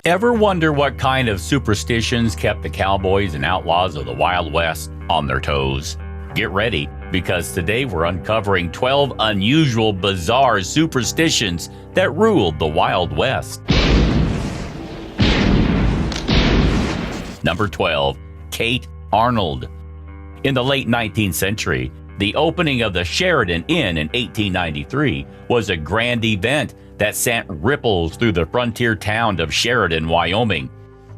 Ever wonder what kind of superstitions kept the cowboys and outlaws of the Wild West on their toes? Get ready, because today we're uncovering 12 unusual, bizarre superstitions that ruled the Wild West. Number 12. Kate Arnold. In the late 19th century, the opening of the Sheridan Inn in 1893 was a grand event that sent ripples through the frontier town of Sheridan, Wyoming.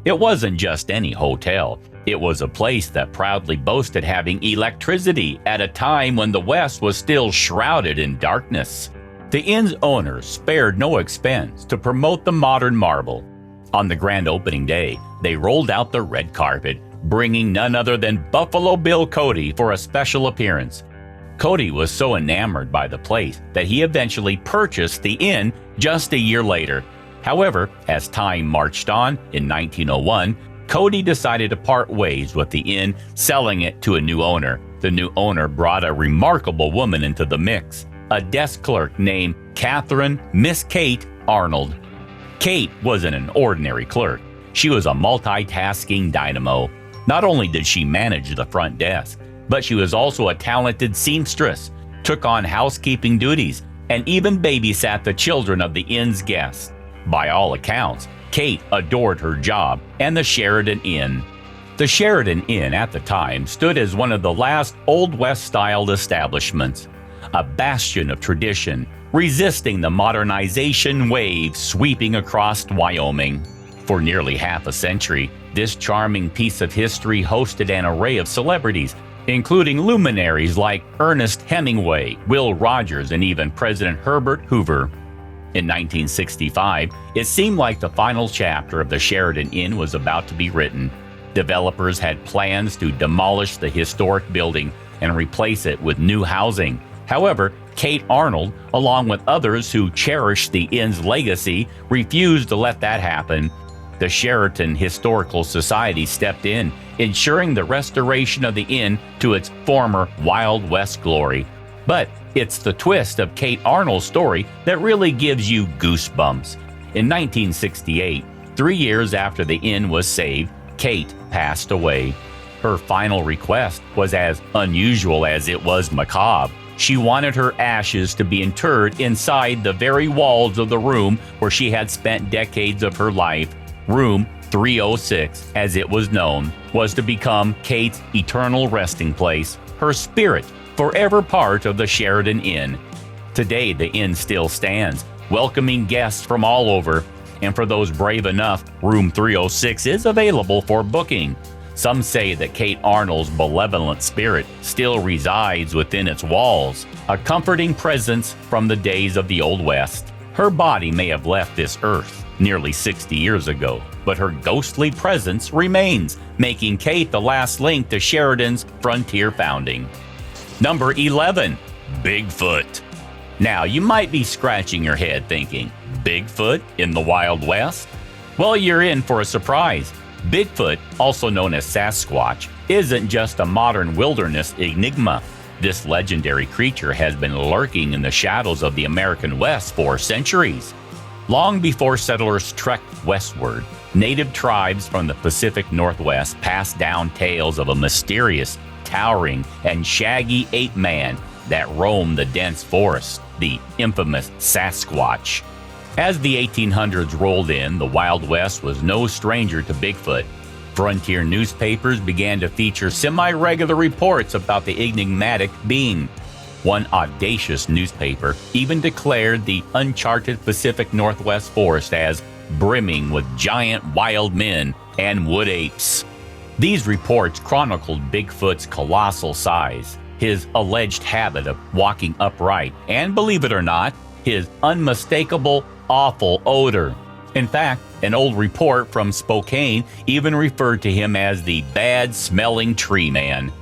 It wasn't just any hotel. It was a place that proudly boasted having electricity at a time when the West was still shrouded in darkness. The inn's owners spared no expense to promote the modern marvel. On the grand opening day, they rolled out the red carpet, bringing none other than Buffalo Bill Cody for a special appearance. Cody was so enamored by the place that he eventually purchased the inn just a year later. However, as time marched on, in 1901, Cody decided to part ways with the inn, selling it to a new owner. The new owner brought a remarkable woman into the mix, a desk clerk named Catherine Miss Kate Arnold. Kate wasn't an ordinary clerk. She was a multitasking dynamo. Not only did she manage the front desk, but she was also a talented seamstress, took on housekeeping duties, and even babysat the children of the inn's guests. By all accounts, Kate adored her job and the Sheridan Inn. The Sheridan Inn at the time stood as one of the last Old West-styled establishments, a bastion of tradition, resisting the modernization wave sweeping across Wyoming. For nearly half a century, this charming piece of history hosted an array of celebrities, including luminaries like Ernest Hemingway, Will Rogers, and even President Herbert Hoover. In 1965, it seemed like the final chapter of the Sheridan Inn was about to be written. Developers had plans to demolish the historic building and replace it with new housing. However, Kate Arnold, along with others who cherished the inn's legacy, refused to let that happen. The Sheraton Historical Society stepped in, ensuring the restoration of the inn to its former Wild West glory. But it's the twist of Kate Arnold's story that really gives you goosebumps. In 1968, 3 years after the inn was saved, Kate passed away. Her final request was as unusual as it was macabre. She wanted her ashes to be interred inside the very walls of the room where she had spent decades of her life. Room 306, as it was known, was to become Kate's eternal resting place, her spirit forever part of the Sheridan Inn. Today, the inn still stands, welcoming guests from all over, and for those brave enough, Room 306 is available for booking. Some say that Kate Arnold's benevolent spirit still resides within its walls, a comforting presence from the days of the Old West. Her body may have left this earth nearly 60 years ago, but her ghostly presence remains, making Kate the last link to Sheridan's frontier founding. Number 11. Bigfoot. Now, you might be scratching your head thinking, Bigfoot in the Wild West? Well, you're in for a surprise. Bigfoot, also known as Sasquatch, isn't just a modern wilderness enigma. This legendary creature has been lurking in the shadows of the American West for centuries. Long before settlers trekked westward, native tribes from the Pacific Northwest passed down tales of a mysterious, towering, and shaggy ape man that roamed the dense forest, the infamous Sasquatch. As the 1800s rolled in, the Wild West was no stranger to Bigfoot. Frontier newspapers began to feature semi-regular reports about the enigmatic being. One audacious newspaper even declared the uncharted Pacific Northwest forest as brimming with giant wild men and wood apes. These reports chronicled Bigfoot's colossal size, his alleged habit of walking upright, and believe it or not, his unmistakable, awful odor. In fact, an old report from Spokane even referred to him as the bad-smelling tree man.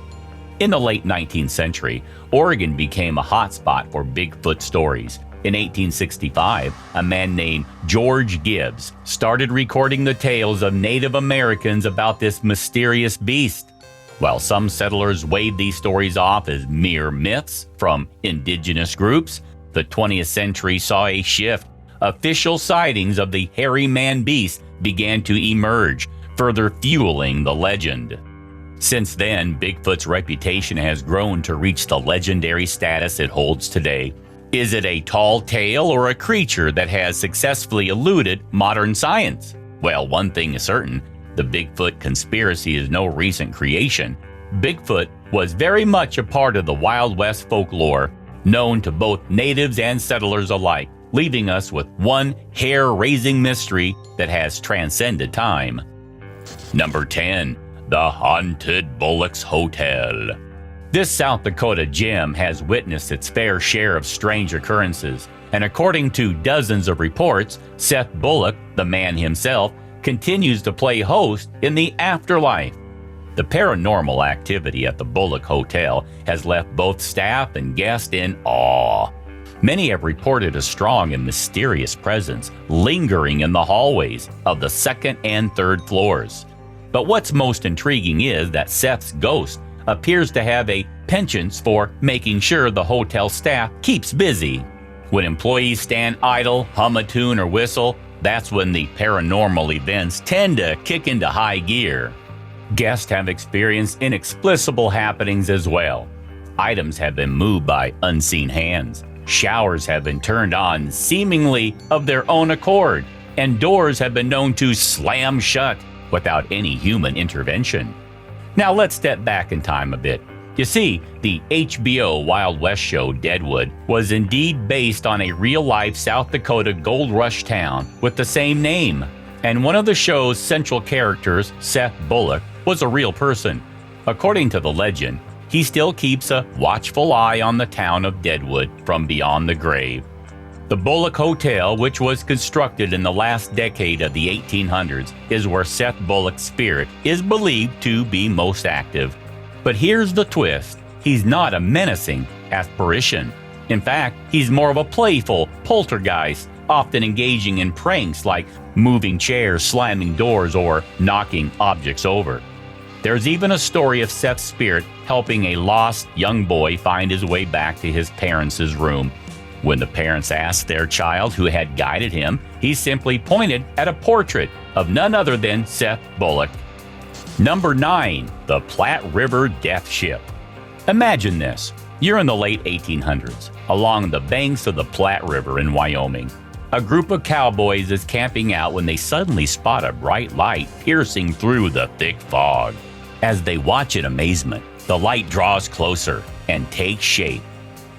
In the late 19th century, Oregon became a hotspot for Bigfoot stories. In 1865, a man named George Gibbs started recording the tales of Native Americans about this mysterious beast. While some settlers waved these stories off as mere myths from indigenous groups, the 20th century saw a shift. official sightings of the hairy man-beast began to emerge, further fueling the legend. Since then, Bigfoot's reputation has grown to reach the legendary status it holds today. Is it a tall tale or a creature that has successfully eluded modern science? Well, one thing is certain, the Bigfoot conspiracy is no recent creation. Bigfoot was very much a part of the Wild West folklore, known to both natives and settlers alike, leaving us with one hair-raising mystery that has transcended time. Number 10. The Haunted Bullocks Hotel. This South Dakota gem has witnessed its fair share of strange occurrences, and according to dozens of reports, Seth Bullock, the man himself, continues to play host in the afterlife. The paranormal activity at the Bullock Hotel has left both staff and guests in awe. Many have reported a strong and mysterious presence lingering in the hallways of the second and third floors. But what's most intriguing is that Seth's ghost appears to have a penchant for making sure the hotel staff keeps busy. When employees stand idle, hum a tune, or whistle, that's when the paranormal events tend to kick into high gear. Guests have experienced inexplicable happenings as well. Items have been moved by unseen hands. Showers have been turned on seemingly of their own accord, and doors have been known to slam shut without any human intervention. Now let's step back in time a bit. You see, the HBO Wild West show Deadwood was indeed based on a real-life South Dakota gold rush town with the same name. And one of the show's central characters, Seth Bullock, was a real person. According to the legend, he still keeps a watchful eye on the town of Deadwood from beyond the grave. The Bullock Hotel, which was constructed in the last decade of the 1800s, is where Seth Bullock's spirit is believed to be most active. But here's the twist. He's not a menacing apparition. In fact, he's more of a playful poltergeist, often engaging in pranks like moving chairs, slamming doors, or knocking objects over. There's even a story of Seth's spirit helping a lost young boy find his way back to his parents' room. When the parents asked their child who had guided him, he simply pointed at a portrait of none other than Seth Bullock. Number 9. The Platte River Death Ship. Imagine this. You're in the late 1800s, along the banks of the Platte River in Wyoming. A group of cowboys is camping out when they suddenly spot a bright light piercing through the thick fog. As they watch in amazement, the light draws closer and takes shape.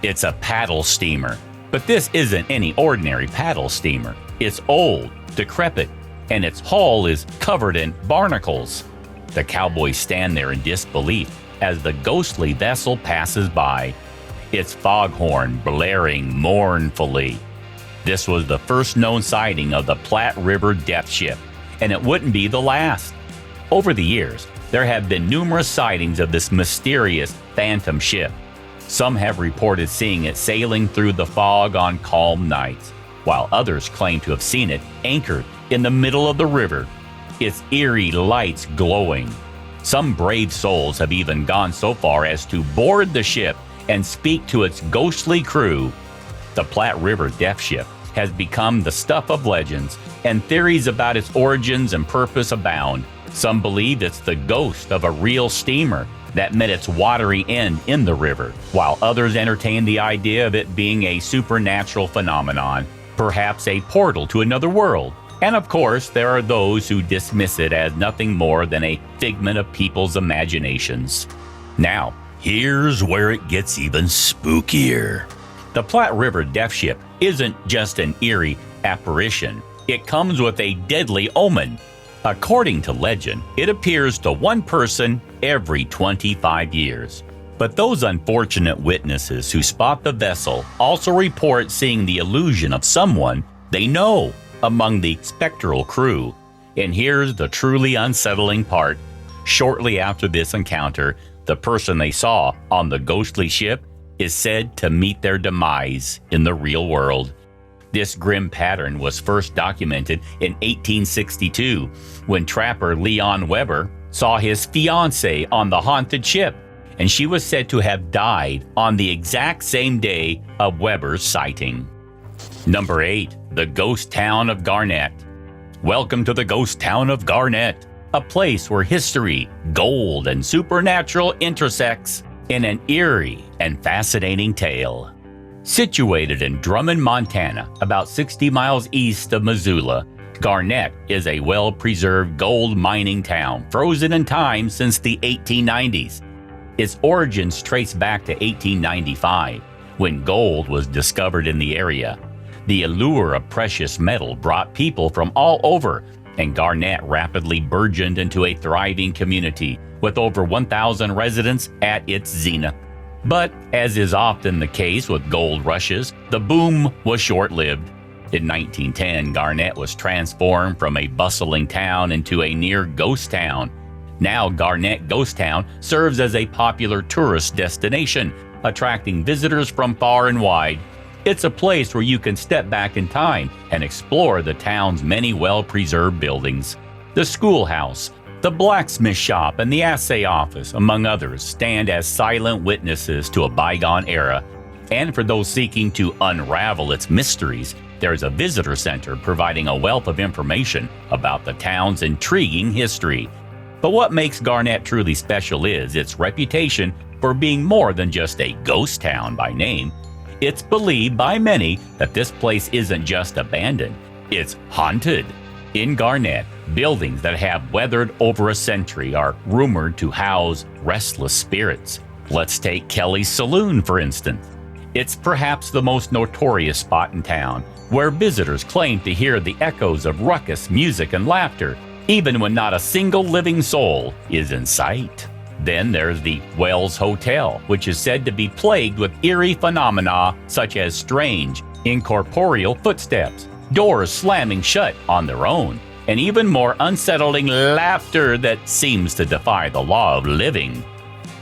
It's a paddle steamer. But this isn't any ordinary paddle steamer. It's old, decrepit, and its hull is covered in barnacles. The cowboys stand there in disbelief as the ghostly vessel passes by, its foghorn blaring mournfully. This was the first known sighting of the Platte River Death Ship, and it wouldn't be the last. Over the years, there have been numerous sightings of this mysterious phantom ship. Some have reported seeing it sailing through the fog on calm nights, while others claim to have seen it anchored in the middle of the river, its eerie lights glowing. Some brave souls have even gone so far as to board the ship and speak to its ghostly crew. The Platte River Death Ship has become the stuff of legends, and theories about its origins and purpose abound. Some believe it's the ghost of a real steamer that met its watery end in the river, while others entertain the idea of it being a supernatural phenomenon, perhaps a portal to another world. And of course, there are those who dismiss it as nothing more than a figment of people's imaginations. Now, here's where it gets even spookier. The Platte River Death Ship isn't just an eerie apparition. It comes with a deadly omen. According to legend, it appears to one person every 25 years. But those unfortunate witnesses who spot the vessel also report seeing the illusion of someone they know among the spectral crew. And here's the truly unsettling part. Shortly after this encounter, the person they saw on the ghostly ship is said to meet their demise in the real world. This grim pattern was first documented in 1862 when trapper Leon Weber saw his fiancée on the haunted ship, and she was said to have died on the exact same day of Weber's sighting. Number 8. The Ghost Town of Garnett. Welcome to the Ghost Town of Garnett, a place where history, gold, and supernatural intersects in an eerie and fascinating tale. Situated in Drummond, Montana, about 60 miles east of Missoula, Garnett is a well-preserved gold mining town frozen in time since the 1890s. Its origins trace back to 1895, when gold was discovered in the area. The allure of precious metal brought people from all over, and Garnett rapidly burgeoned into a thriving community with over 1,000 residents at its zenith. But, as is often the case with gold rushes, the boom was short-lived. In 1910, Garnett was transformed from a bustling town into a near ghost town. Now Garnett Ghost Town serves as a popular tourist destination, attracting visitors from far and wide. It's a place where you can step back in time and explore the town's many well-preserved buildings. The schoolhouse, the blacksmith shop, and the assay office, among others, stand as silent witnesses to a bygone era. And for those seeking to unravel its mysteries, there's a visitor center providing a wealth of information about the town's intriguing history. But what makes Garnett truly special is its reputation for being more than just a ghost town by name. It's believed by many that this place isn't just abandoned, it's haunted. In Garnett, buildings that have weathered over a century are rumored to house restless spirits. Let's take Kelly's Saloon, for instance. It's perhaps the most notorious spot in town, where visitors claim to hear the echoes of ruckus music and laughter, even when not a single living soul is in sight. Then there's the Wells Hotel, which is said to be plagued with eerie phenomena such as strange, incorporeal footsteps, doors slamming shut on their own, and even more unsettling laughter that seems to defy the law of living.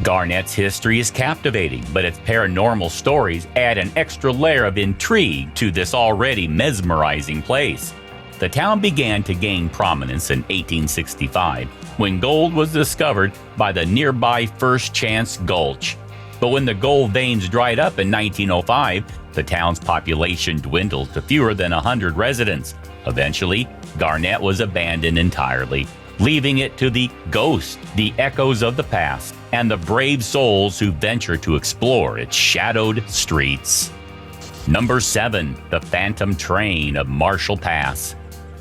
Garnett's history is captivating, but its paranormal stories add an extra layer of intrigue to this already mesmerizing place. The town began to gain prominence in 1865 when gold was discovered by the nearby First Chance Gulch. But when the gold veins dried up in 1905, the town's population dwindled to fewer than 100 residents. Eventually, Garnett was abandoned entirely, leaving it to the ghosts, the echoes of the past, and the brave souls who venture to explore its shadowed streets. Number 7. The Phantom Train of Marshall Pass.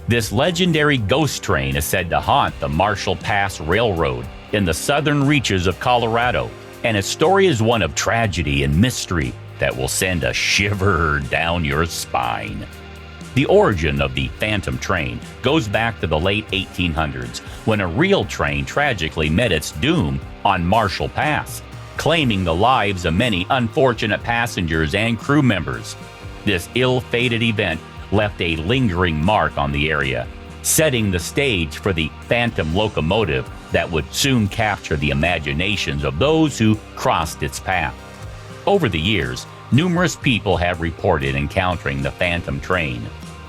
This legendary ghost train is said to haunt the Marshall Pass Railroad in the southern reaches of Colorado, and its story is one of tragedy and mystery that will send a shiver down your spine. The origin of the Phantom Train goes back to the late 1800s, when a real train tragically met its doom on Marshall Pass, claiming the lives of many unfortunate passengers and crew members. This ill-fated event left a lingering mark on the area, setting the stage for the phantom locomotive that would soon capture the imaginations of those who crossed its path. Over the years, numerous people have reported encountering the Phantom Train.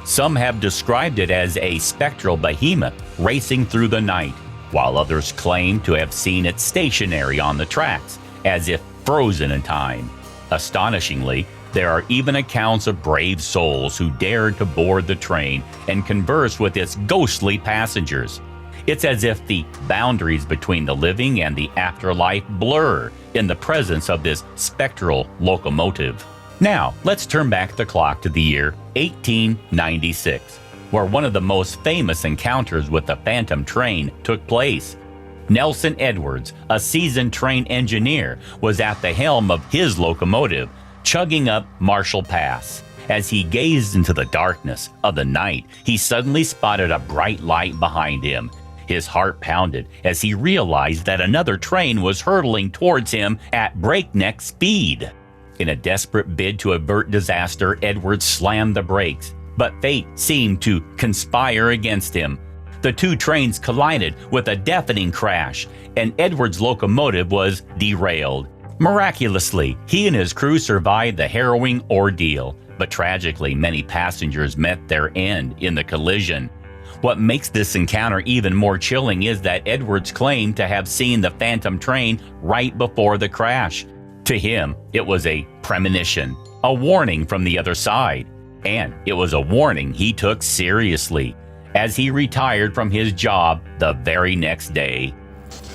Some have described it as a spectral behemoth racing through the night, while others claim to have seen it stationary on the tracks, as if frozen in time. Astonishingly, there are even accounts of brave souls who dared to board the train and converse with its ghostly passengers. It's as if the boundaries between the living and the afterlife blur in the presence of this spectral locomotive. Now, let's turn back the clock to the year 1896, where one of the most famous encounters with the Phantom Train took place. Nelson Edwards, a seasoned train engineer, was at the helm of his locomotive, chugging up Marshall Pass. As he gazed into the darkness of the night, he suddenly spotted a bright light behind him. His heart pounded as he realized that another train was hurtling towards him at breakneck speed. In a desperate bid to avert disaster, Edwards slammed the brakes, but fate seemed to conspire against him. The two trains collided with a deafening crash, and Edwards' locomotive was derailed. Miraculously, he and his crew survived the harrowing ordeal, but tragically, many passengers met their end in the collision. What makes this encounter even more chilling is that Edwards claimed to have seen the Phantom Train right before the crash. To him, it was a premonition, a warning from the other side. And it was a warning he took seriously, as he retired from his job the very next day.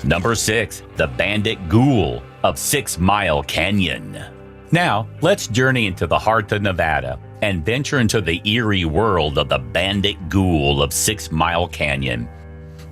Number 6. The Bandit Ghoul of 6 Mile Canyon. Now, let's journey into the heart of Nevada and venture into the eerie world of the Bandit Ghoul of 6 Mile Canyon.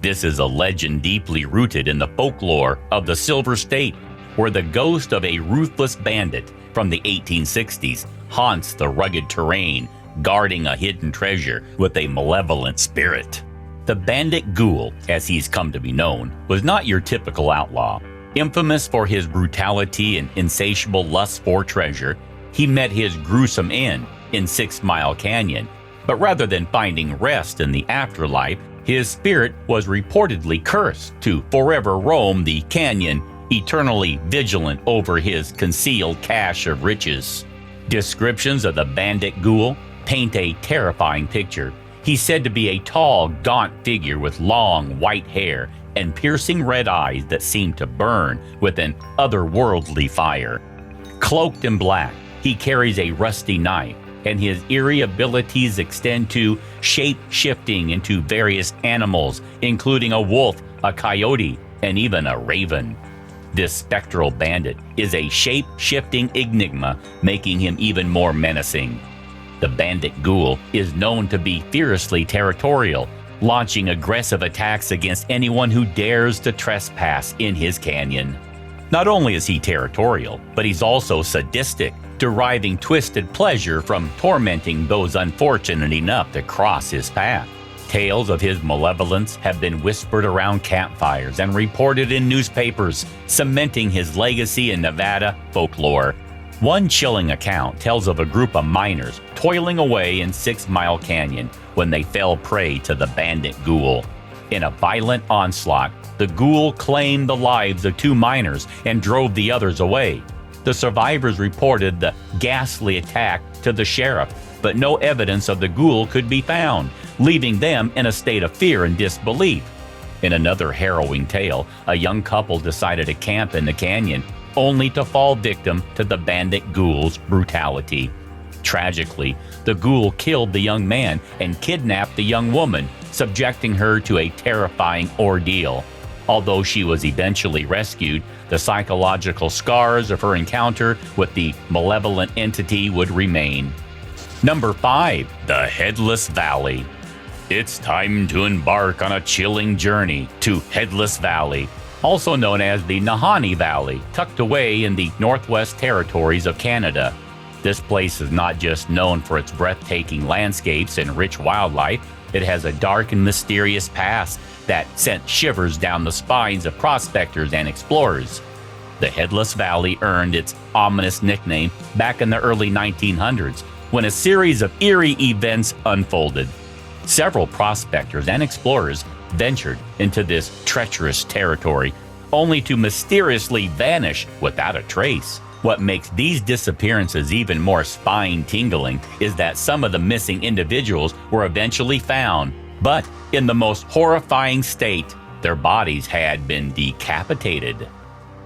This is a legend deeply rooted in the folklore of the Silver State, where the ghost of a ruthless bandit from the 1860s haunts the rugged terrain, guarding a hidden treasure with a malevolent spirit. The Bandit Ghoul, as he's come to be known, was not your typical outlaw. Infamous for his brutality and insatiable lust for treasure, he met his gruesome end in 6 Mile Canyon. But rather than finding rest in the afterlife, his spirit was reportedly cursed to forever roam the canyon, eternally vigilant over his concealed cache of riches. Descriptions of the Bandit Ghoul paint a terrifying picture. He's said to be a tall, gaunt figure with long, white hair and piercing red eyes that seem to burn with an otherworldly fire. Cloaked in black, he carries a rusty knife, and his eerie abilities extend to shape-shifting into various animals, including a wolf, a coyote, and even a raven. This spectral bandit is a shape-shifting enigma, making him even more menacing. The Bandit Ghoul is known to be fiercely territorial, launching aggressive attacks against anyone who dares to trespass in his canyon. Not only is he territorial, but he's also sadistic, deriving twisted pleasure from tormenting those unfortunate enough to cross his path. Tales of his malevolence have been whispered around campfires and reported in newspapers, cementing his legacy in Nevada folklore. One chilling account tells of a group of miners toiling away in 6 Mile Canyon when they fell prey to the Bandit Ghoul. In a violent onslaught, the ghoul claimed the lives of 2 miners and drove the others away. The survivors reported the ghastly attack to the sheriff, but no evidence of the ghoul could be found, leaving them in a state of fear and disbelief. In another harrowing tale, a young couple decided to camp in the canyon, only to fall victim to the Bandit Ghoul's brutality. Tragically, the ghoul killed the young man and kidnapped the young woman, subjecting her to a terrifying ordeal. Although she was eventually rescued, the psychological scars of her encounter with the malevolent entity would remain. Number 5. The Headless Valley. It's time to embark on a chilling journey to Headless Valley, also known as the Nahanni Valley, tucked away in the Northwest Territories of Canada. This place is not just known for its breathtaking landscapes and rich wildlife, it has a dark and mysterious past that sent shivers down the spines of prospectors and explorers. The Headless Valley earned its ominous nickname back in the early 1900s, when a series of eerie events unfolded. Several prospectors and explorers ventured into this treacherous territory, only to mysteriously vanish without a trace. What makes these disappearances even more spine-tingling is that some of the missing individuals were eventually found, but in the most horrifying state. Their bodies had been decapitated.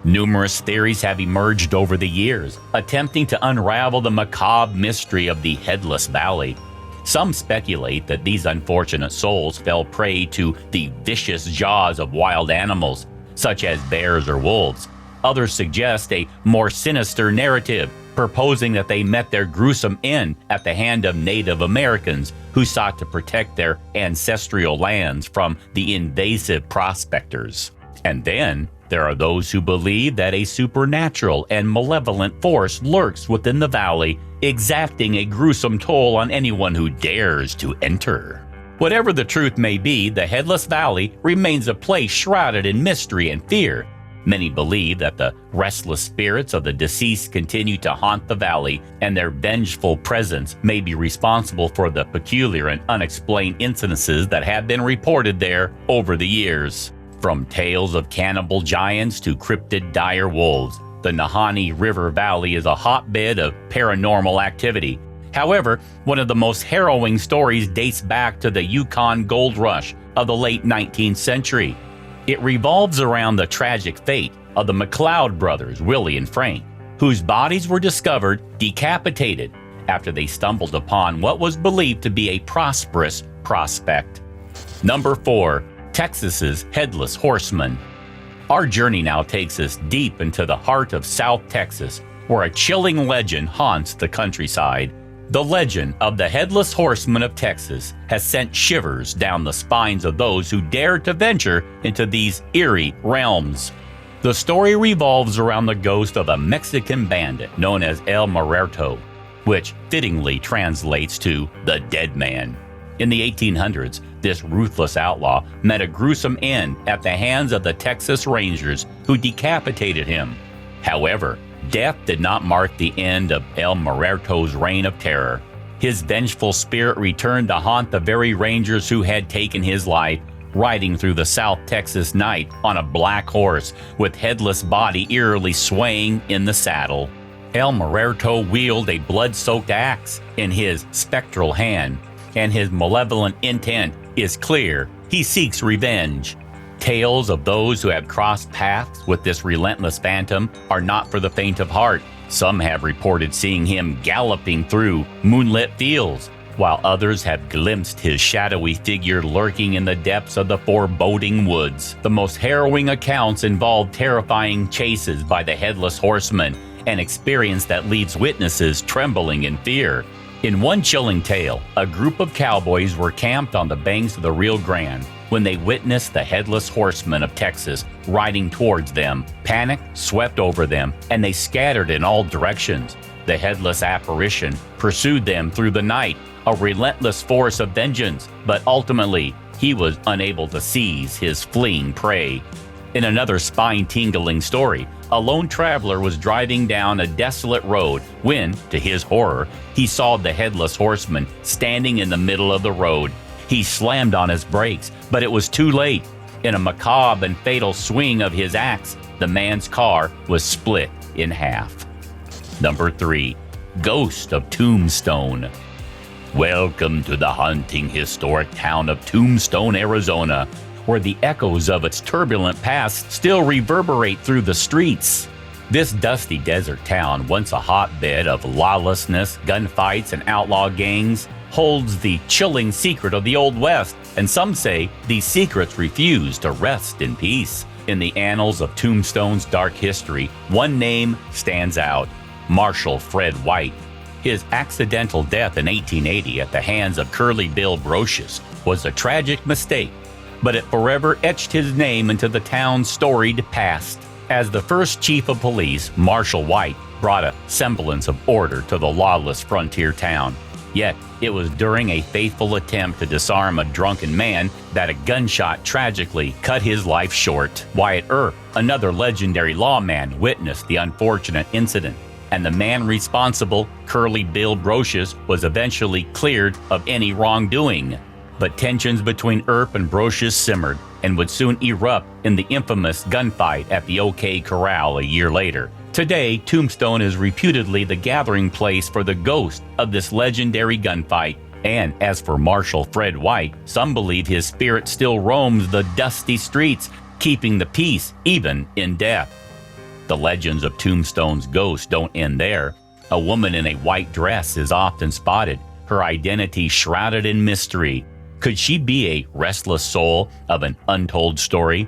Numerous theories have emerged over the years, attempting to unravel the macabre mystery of the Headless Valley. Some speculate that these unfortunate souls fell prey to the vicious jaws of wild animals, such as bears or wolves. Others suggest a more sinister narrative, proposing that they met their gruesome end at the hand of Native Americans who sought to protect their ancestral lands from the invasive prospectors. And then there are those who believe that a supernatural and malevolent force lurks within the valley, exacting a gruesome toll on anyone who dares to enter. Whatever the truth may be, the Headless Valley remains a place shrouded in mystery and fear. Many believe that the restless spirits of the deceased continue to haunt the valley, and their vengeful presence may be responsible for the peculiar and unexplained incidences that have been reported there over the years. From tales of cannibal giants to cryptid dire wolves, the Nahanni River Valley is a hotbed of paranormal activity. However, one of the most harrowing stories dates back to the Yukon Gold Rush of the late 19th century. It revolves around the tragic fate of the McLeod brothers, Willie and Frank, whose bodies were discovered decapitated after they stumbled upon what was believed to be a prosperous prospect. Number 4. Texas's Headless Horseman. Our journey now takes us deep into the heart of South Texas, where a chilling legend haunts the countryside. The legend of the Headless Horseman of Texas has sent shivers down the spines of those who dare to venture into these eerie realms. The story revolves around the ghost of a Mexican bandit known as El Muerto, which fittingly translates to the dead man. In the 1800s, this ruthless outlaw met a gruesome end at the hands of the Texas Rangers who decapitated him. However, death did not mark the end of El Muerto's reign of terror. His vengeful spirit returned to haunt the very Rangers who had taken his life, riding through the South Texas night on a black horse with headless body eerily swaying in the saddle. El Muerto wielded a blood-soaked axe in his spectral hand, and his malevolent intent is clear. He seeks revenge. Tales of those who have crossed paths with this relentless phantom are not for the faint of heart. Some have reported seeing him galloping through moonlit fields, while others have glimpsed his shadowy figure lurking in the depths of the foreboding woods. The most harrowing accounts involve terrifying chases by the Headless Horseman, an experience that leaves witnesses trembling in fear. In one chilling tale, a group of cowboys were camped on the banks of the Rio Grande when they witnessed the Headless Horseman of Texas riding towards them. Panic swept over them, and they scattered in all directions. The headless apparition pursued them through the night, a relentless force of vengeance, but ultimately, he was unable to seize his fleeing prey. In another spine-tingling story, a lone traveler was driving down a desolate road when, to his horror, he saw the Headless Horseman standing in the middle of the road. He slammed on his brakes, but it was too late. In a macabre and fatal swing of his axe, the man's car was split in half. Number 3. Ghost of Tombstone. Welcome to the haunting historic town of Tombstone, Arizona, where the echoes of its turbulent past still reverberate through the streets. This dusty desert town, once a hotbed of lawlessness, gunfights, and outlaw gangs, holds the chilling secret of the Old West, and some say these secrets refuse to rest in peace. In the annals of Tombstone's dark history, one name stands out: Marshal Fred White. His accidental death in 1880 at the hands of Curly Bill Brocious was a tragic mistake, but it forever etched his name into the town's storied past. As the first chief of police, Marshal White brought a semblance of order to the lawless frontier town. Yet, it was during a faithful attempt to disarm a drunken man that a gunshot tragically cut his life short. Wyatt Earp, another legendary lawman, witnessed the unfortunate incident, and the man responsible, Curly Bill Brocious, was eventually cleared of any wrongdoing. But tensions between Earp and Brocious simmered and would soon erupt in the infamous gunfight at the OK Corral a year later. Today, Tombstone is reputedly the gathering place for the ghost of this legendary gunfight. And as for Marshal Fred White, some believe his spirit still roams the dusty streets, keeping the peace even in death. The legends of Tombstone's ghost don't end there. A woman in a white dress is often spotted, her identity shrouded in mystery. Could she be a restless soul of an untold story?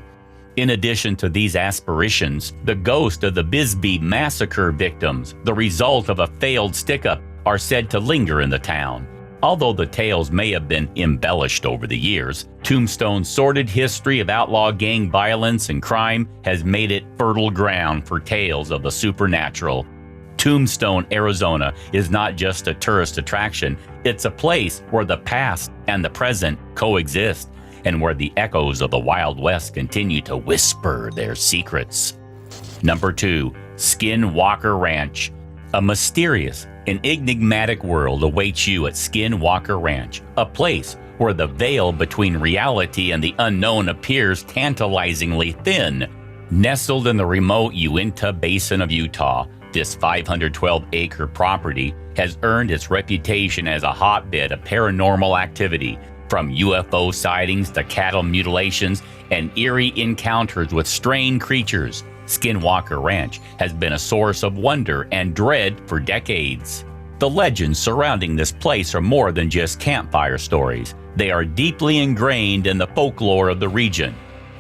In addition to these aspirations, the ghost of the Bisbee massacre victims, the result of a failed stick-up, are said to linger in the town. Although the tales may have been embellished over the years, Tombstone's sordid history of outlaw gang violence and crime has made it fertile ground for tales of the supernatural. Tombstone, Arizona is not just a tourist attraction, it's a place where the past and the present coexist, and where the echoes of the Wild West continue to whisper their secrets. Number 2. Skinwalker Ranch. A mysterious and enigmatic world awaits you at Skinwalker Ranch, a place where the veil between reality and the unknown appears tantalizingly thin. Nestled in the remote Uinta Basin of Utah, this 512-acre property has earned its reputation as a hotbed of paranormal activity, from UFO sightings to cattle mutilations and eerie encounters with strange creatures. Skinwalker Ranch has been a source of wonder and dread for decades. The legends surrounding this place are more than just campfire stories. They are deeply ingrained in the folklore of the region.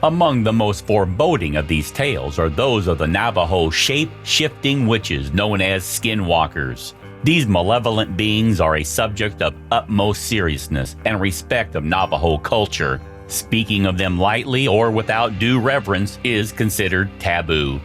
Among the most foreboding of these tales are those of the Navajo shape-shifting witches known as skinwalkers. These malevolent beings are a subject of utmost seriousness and respect of Navajo culture. Speaking of them lightly or without due reverence is considered taboo.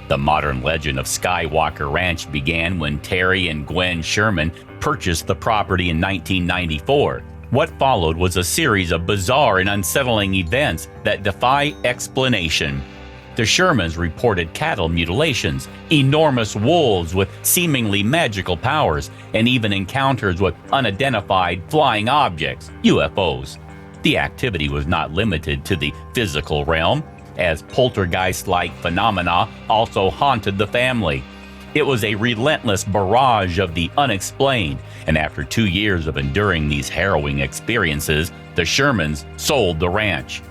The modern legend of Skywalker Ranch began when Terry and Gwen Sherman purchased the property in 1994. What followed was a series of bizarre and unsettling events that defy explanation. The Shermans reported cattle mutilations, enormous wolves with seemingly magical powers, and even encounters with unidentified flying objects, UFOs. The activity was not limited to the physical realm, as poltergeist-like phenomena also haunted the family. It was a relentless barrage of the unexplained, and after 2 years of enduring these harrowing experiences, the Shermans sold the ranch.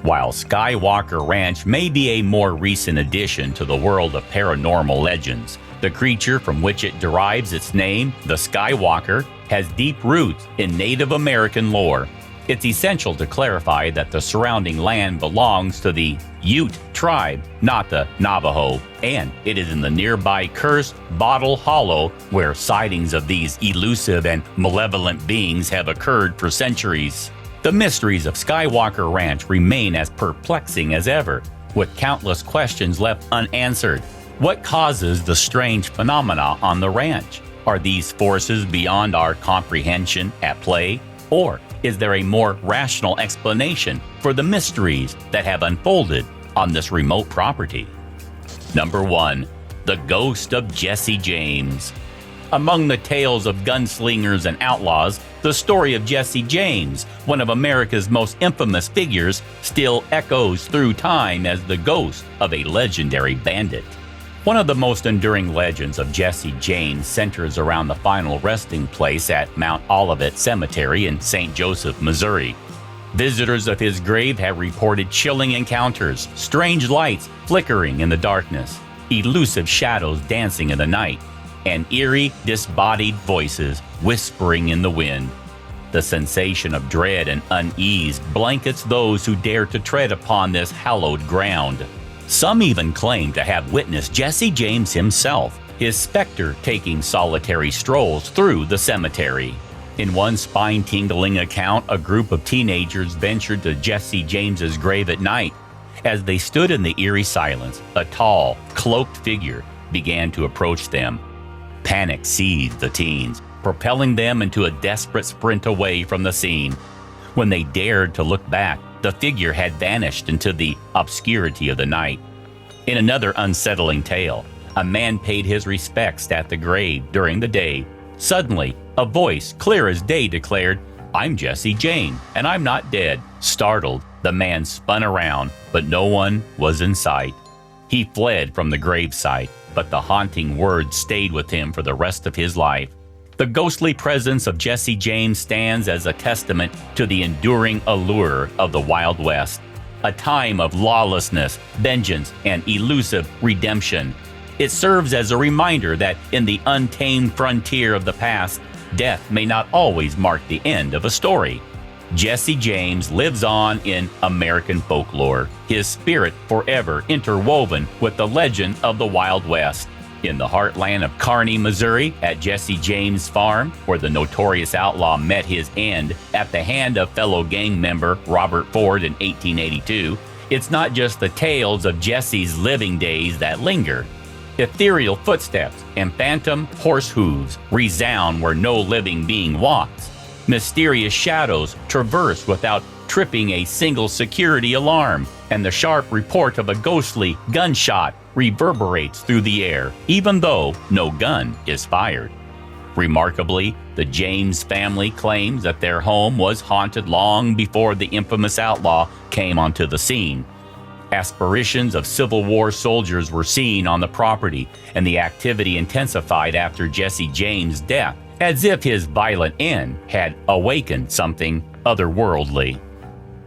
While Skywalker Ranch may be a more recent addition to the world of paranormal legends, the creature from which it derives its name, the Skywalker, has deep roots in Native American lore. It's essential to clarify that the surrounding land belongs to the Ute tribe, not the Navajo, and it is in the nearby cursed Bottle Hollow where sightings of these elusive and malevolent beings have occurred for centuries. The mysteries of Skywalker Ranch remain as perplexing as ever, with countless questions left unanswered. What causes the strange phenomena on the ranch? Are these forces beyond our comprehension at play? Or is there a more rational explanation for the mysteries that have unfolded on this remote property? Number 1. The Ghost of Jesse James. Among the tales of gunslingers and outlaws, the story of Jesse James, one of America's most infamous figures, still echoes through time as the ghost of a legendary bandit. One of the most enduring legends of Jesse James centers around the final resting place at Mount Olivet Cemetery in St. Joseph, Missouri. Visitors of his grave have reported chilling encounters, strange lights flickering in the darkness, elusive shadows dancing in the night, and eerie, disembodied voices whispering in the wind. The sensation of dread and unease blankets those who dare to tread upon this hallowed ground. Some even claim to have witnessed Jesse James himself, his specter taking solitary strolls through the cemetery. In one spine-tingling account, a group of teenagers ventured to Jesse James's grave at night. As they stood in the eerie silence, a tall, cloaked figure began to approach them. Panic seized the teens, propelling them into a desperate sprint away from the scene. When they dared to look back, the figure had vanished into the obscurity of the night. In another unsettling tale, a man paid his respects at the grave during the day. Suddenly, a voice clear as day declared, "I'm Jesse James, and I'm not dead." Startled, the man spun around, but no one was in sight. He fled from the gravesite, but the haunting words stayed with him for the rest of his life. The ghostly presence of Jesse James stands as a testament to the enduring allure of the Wild West, a time of lawlessness, vengeance, and elusive redemption. It serves as a reminder that in the untamed frontier of the past, death may not always mark the end of a story. Jesse James lives on in American folklore, his spirit forever interwoven with the legend of the Wild West. In the heartland of Kearney, Missouri, at Jesse James' farm, where the notorious outlaw met his end at the hand of fellow gang member Robert Ford in 1882, it's not just the tales of Jesse's living days that linger. Ethereal footsteps and phantom horse hooves resound where no living being walks. Mysterious shadows traverse without tripping a single security alarm, and the sharp report of a ghostly gunshot reverberates through the air, even though no gun is fired. Remarkably, the James family claims that their home was haunted long before the infamous outlaw came onto the scene. Apparitions of Civil War soldiers were seen on the property, and the activity intensified after Jesse James' death, as if his violent end had awakened something otherworldly.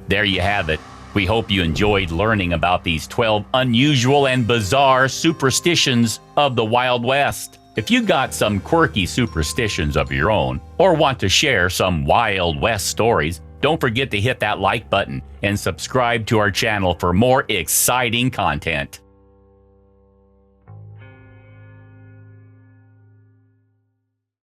There you have it. We hope you enjoyed learning about these 12 unusual and bizarre superstitions of the Wild West. If you got some quirky superstitions of your own or want to share some Wild West stories, don't forget to hit that like button and subscribe to our channel for more exciting content.